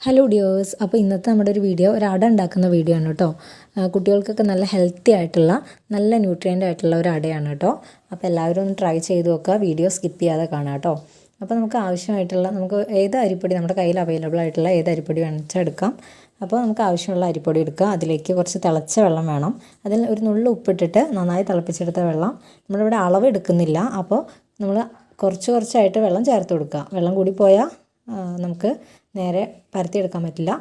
Hello dears, അപ്പോൾ ഇന്നത്തെ നമ്മുടെ ഒരു വീഡിയോ ഒരു അട ഉണ്ടാക്കുന്ന വീഡിയോ ആണ് കേട്ടോ. കുട്ടികൾക്കൊക്കെ നല്ല ഹെൽത്തി ആയിട്ടുള്ള നല്ല ന്യൂട്രിയൻ്റ് ആയിട്ടുള്ള ഒരു അടയാണ് കേട്ടോ. അപ്പോൾ എല്ലാവരും ഒന്ന് ട്രൈ ചെയ്ത് നോക്കുക, വീഡിയോ സ്കിപ്പ് ചെയ്യാതെ കാണാം കേട്ടോ. അപ്പോൾ നമുക്ക് ആവശ്യമായിട്ടുള്ള നമുക്ക് ഏത് അരിപ്പൊടി നമ്മുടെ കയ്യിൽ അവൈലബിൾ ആയിട്ടുള്ള ഏത് അരിപ്പൊടി വേണമെന്ന് എടുക്കാം. അപ്പോൾ നമുക്ക് ആവശ്യമുള്ള അരിപ്പൊടി എടുക്കുക. അതിലേക്ക് കുറച്ച് തിളച്ച വെള്ളം വേണം. അതിൽ ഒരു നുള്ളു ഉപ്പിട്ടിട്ട് നന്നായി തിളപ്പിച്ചെടുത്ത വെള്ളം, നമ്മളിവിടെ അളവ് എടുക്കുന്നില്ല. അപ്പോൾ നമ്മൾ കുറച്ചായിട്ട് വെള്ളം ചേർത്ത് കൊടുക്കുക. വെള്ളം കൂടി പോയാൽ നമുക്ക് നേരെ പരത്തിയെടുക്കാൻ പറ്റില്ല.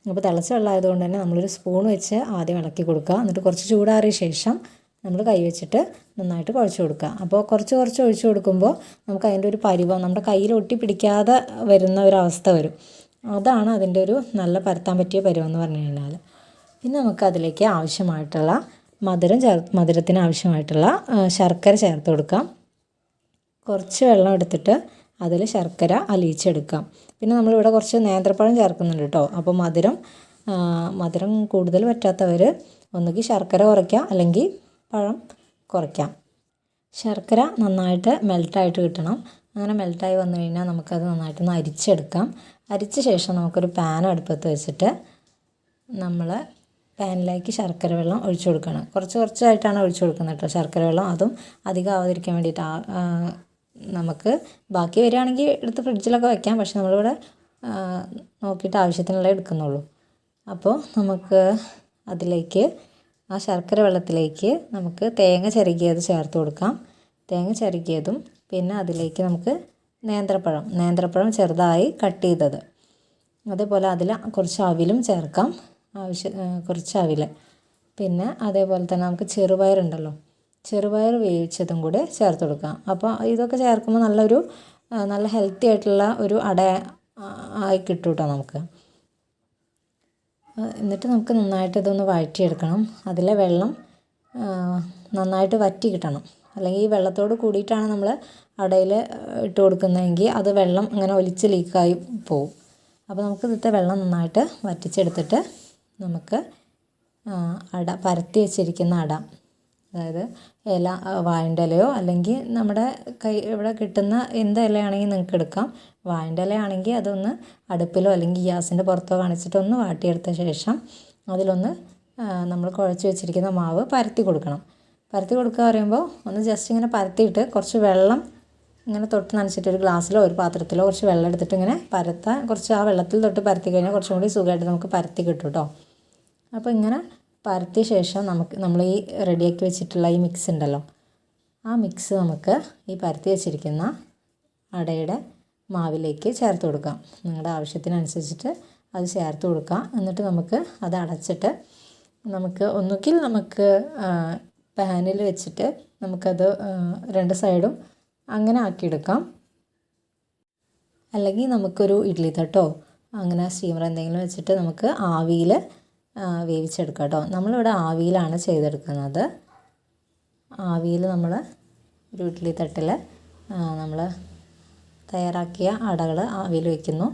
അപ്പോൾ തിളച്ച വെള്ളമായതുകൊണ്ട് തന്നെ നമ്മളൊരു സ്പൂൺ വെച്ച് ആദ്യം ഇളക്കി കൊടുക്കുക. എന്നിട്ട് കുറച്ച് ചൂടാറിയ ശേഷം നമ്മൾ കൈ വെച്ചിട്ട് നന്നായിട്ട് കുഴച്ച് കൊടുക്കുക. അപ്പോൾ കുറച്ച് ഒഴിച്ച് കൊടുക്കുമ്പോൾ നമുക്ക് അതിൻ്റെ ഒരു പരുവം നമ്മുടെ കയ്യിൽ ഒട്ടി പിടിക്കാതെ വരുന്ന ഒരു അവസ്ഥ വരും. അതാണ് അതിൻ്റെ ഒരു നല്ല പരത്താൻ പറ്റിയ പരുവം എന്ന് പറഞ്ഞു കഴിഞ്ഞാൽ. പിന്നെ നമുക്ക് അതിലേക്ക് ആവശ്യമായിട്ടുള്ള മധുരത്തിന് ആവശ്യമായിട്ടുള്ള ശർക്കര ചേർത്ത് കൊടുക്കാം. കുറച്ച് വെള്ളം എടുത്തിട്ട് അതിൽ ശർക്കര അലിയിച്ചെടുക്കാം. പിന്നെ നമ്മളിവിടെ കുറച്ച് നേന്ത്രപ്പഴം ചേർക്കുന്നുണ്ട് കേട്ടോ. അപ്പോൾ മധുരം കൂടുതൽ പറ്റാത്തവർ ഒന്നുകിൽ ശർക്കര കുറയ്ക്കാം, അല്ലെങ്കിൽ പഴം കുറയ്ക്കാം. ശർക്കര നന്നായിട്ട് മെൽട്ടായിട്ട് കിട്ടണം. അങ്ങനെ മെൽട്ടായി വന്നു കഴിഞ്ഞാൽ നമുക്കത് നന്നായിട്ടൊന്ന് അരിച്ചെടുക്കാം. അരിച്ച ശേഷം നമുക്കൊരു പാൻ അടുപ്പത്ത് വെച്ചിട്ട് നമ്മൾ പാനിലേക്ക് ശർക്കര വെള്ളം ഒഴിച്ചു കൊടുക്കണം. കുറച്ചായിട്ടാണ് ഒഴിച്ചു കൊടുക്കുന്നത് കേട്ടോ ശർക്കര വെള്ളം. അതും അധികം ആവാതിരിക്കാൻ വേണ്ടിയിട്ട് നമുക്ക് ബാക്കി വരികയാണെങ്കിൽ എടുത്ത് ഫ്രിഡ്ജിലൊക്കെ വയ്ക്കാം. പക്ഷെ നമ്മളിവിടെ നോക്കിയിട്ട് ആവശ്യത്തിനുള്ള എടുക്കുന്നുള്ളൂ. അപ്പോൾ നമുക്ക് അതിലേക്ക് ആ ശർക്കര വെള്ളത്തിലേക്ക് നമുക്ക് തേങ്ങ ചിരകിയത് ചേർത്ത് കൊടുക്കാം. തേങ്ങ ചിരകിയതും പിന്നെ അതിലേക്ക് നമുക്ക് നേന്ത്രപ്പഴം ചെറുതായി കട്ട് ചെയ്തത്, അതേപോലെ അതിൽ കുറച്ച് അവിലും ചേർക്കാം. കുറച്ച് അവിൽ. പിന്നെ അതേപോലെ തന്നെ നമുക്ക് ചെറുപയർ വേവിച്ചതും കൂടെ ചേർത്ത് കൊടുക്കാം. അപ്പോൾ ഇതൊക്കെ ചേർക്കുമ്പോൾ നല്ല ഹെൽത്തി ആയിട്ടുള്ള ഒരു അട ആയി കിട്ടും കേട്ടോ നമുക്ക്. എന്നിട്ട് നമുക്ക് നന്നായിട്ട് ഇതൊന്ന് വഴറ്റിയെടുക്കണം. അതിലെ വെള്ളം നന്നായിട്ട് വറ്റി കിട്ടണം. അല്ലെങ്കിൽ ഈ വെള്ളത്തോട് കൂടിയിട്ടാണ് നമ്മൾ അടയിൽ ഇട്ട് കൊടുക്കുന്നതെങ്കിൽ അത് വെള്ളം അങ്ങനെ ഒലിച്ച് ലീക്കായി പോവും. അപ്പോൾ നമുക്ക് ഇതിലത്തെ വെള്ളം നന്നായിട്ട് വറ്റിച്ചെടുത്തിട്ട് നമുക്ക് പരത്തി വെച്ചിരിക്കുന്ന അട, അതായത് വാഴൻ്റെ ഇലയോ അല്ലെങ്കിൽ നമ്മുടെ ഇവിടെ കിട്ടുന്ന എന്ത് ഇലയാണെങ്കിൽ നിങ്ങൾക്ക് എടുക്കാം. വാഴൻ്റെ ഇലയാണെങ്കിൽ അതൊന്ന് അടുപ്പിലോ അല്ലെങ്കിൽ ഗ്യാസിൻ്റെ പുറത്തോ കാണിച്ചിട്ട് ഒന്ന് വാട്ടിയെടുത്ത ശേഷം അതിലൊന്ന് നമ്മൾ കുഴച്ച് വെച്ചിരിക്കുന്ന മാവ് പരത്തി കൊടുക്കണം. പരത്തി കൊടുക്കുക പറയുമ്പോൾ ഒന്ന് ജസ്റ്റ് ഇങ്ങനെ പരത്തിയിട്ട് കുറച്ച് വെള്ളം ഇങ്ങനെ തൊട്ട് നനച്ചിട്ട് ഒരു ഗ്ലാസ്സിലോ ഒരു പാത്രത്തിലോ കുറച്ച് വെള്ളം എടുത്തിട്ട് ഇങ്ങനെ കുറച്ച് ആ വെള്ളത്തിൽ തൊട്ട് പരത്തി കഴിഞ്ഞാൽ കുറച്ചും കൂടി സുഖമായിട്ട് നമുക്ക് പരത്തി കിട്ടും കേട്ടോ. അപ്പോൾ ഇങ്ങനെ പരത്തിയ ശേഷം നമ്മൾ ഈ റെഡിയാക്കി വെച്ചിട്ടുള്ള ഈ മിക്സ് ഉണ്ടല്ലോ, ആ മിക്സ് നമുക്ക് ഈ പരത്തി വെച്ചിരിക്കുന്ന അടയുടെ മാവിലേക്ക് ചേർത്ത് കൊടുക്കാം. നിങ്ങളുടെ ആവശ്യത്തിനനുസരിച്ചിട്ട് അത് ചേർത്ത് കൊടുക്കാം. എന്നിട്ട് നമുക്ക് അത് അടച്ചിട്ട് ഒന്നുകിൽ പാനിൽ വെച്ചിട്ട് നമുക്കത് രണ്ട് സൈഡും അങ്ങനെ ആക്കിയെടുക്കാം. അല്ലെങ്കിൽ നമുക്കൊരു ഇഡ്ഡലി തട്ടോ അങ്ങനെ സ്റ്റീമർ എന്തെങ്കിലും വെച്ചിട്ട് നമുക്ക് ആവിയിൽ വേവിച്ചെടുക്കാം കേട്ടോ. നമ്മളിവിടെ ആവിയിലാണ് ചെയ്തെടുക്കുന്നത്. ആവിയിൽ നമ്മൾ ഒരു ഇഡ്ഡലി തട്ടിൽ നമ്മൾ തയ്യാറാക്കിയ അടകൾ ആവിയിൽ വയ്ക്കുന്നു.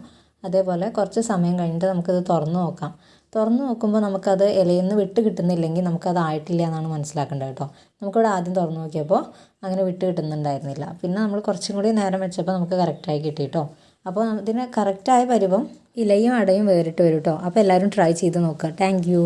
അതേപോലെ കുറച്ച് സമയം കഴിഞ്ഞിട്ട് നമുക്കത് തുറന്ന് നോക്കാം. തുറന്ന് നോക്കുമ്പോൾ നമുക്കത് ഇലയിൽ നിന്ന് വിട്ട് കിട്ടുന്നില്ലെങ്കിൽ നമുക്കത് ആയിട്ടില്ല എന്നാണ് മനസ്സിലാക്കേണ്ടത് കേട്ടോ. നമുക്കിവിടെ ആദ്യം തുറന്ന് നോക്കിയപ്പോൾ അങ്ങനെ വിട്ട് കിട്ടുന്നുണ്ടായിരുന്നില്ല. പിന്നെ നമ്മൾ കുറച്ചും കൂടി നേരം വെച്ചപ്പോൾ നമുക്ക് കറക്റ്റായി കിട്ടി കേട്ടോ. അപ്പോൾ ഇതിന് കറക്റ്റായ പരുവം ഇലയും അടയും വേറിട്ട് വരും കേട്ടോ. അപ്പോൾ എല്ലാവരും ട്രൈ ചെയ്ത് നോക്കുക. Thank you.